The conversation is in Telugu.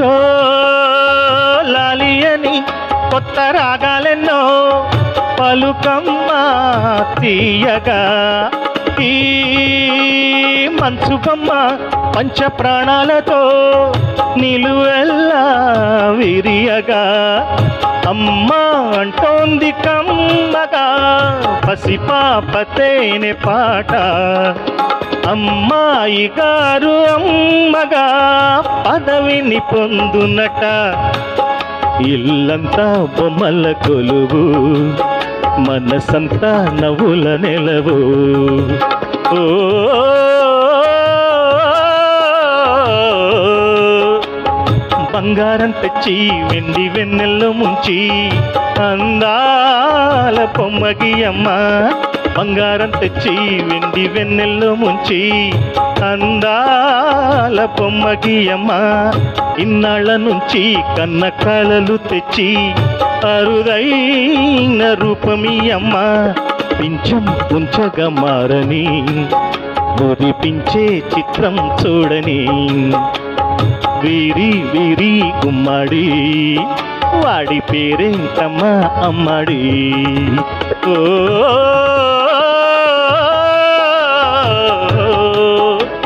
జో లాలి అని కొత్త రాగాలెన్నో పలుకమ్మ తీయగా ఈ మంచు బొమ్మ పంచ ప్రాణాలతో నిలువెల్లా విరియగా అమ్మ అంటోంది కమ్మగా పసిపాప తేనె పాట అమ్మాయి గారు అమ్మగా పదవిని పొందునట ఇల్లంతా బొమ్మల కొలువు మనసంతా నవ్వుల నెలవు ఓ బంగారం తెచ్చి వెండి వెన్నెల్లో ముంచి అందాల పొమ్మగి అమ్మ బంగారం తెచ్చి వెండి వెన్నెల్లో ముంచి అందాల పొమ్మగి అమ్మ ఇన్నాళ్ళ నుంచి కన్న కళలు తెచ్చి అరుదైన రూపమి అమ్మ పింఛం ఉంచగా మారని మురిపించే చిత్రం చూడని వీరి వీరి గుమ్మడి వాడి పేరేంటమ్మా అమ్మడి ఓ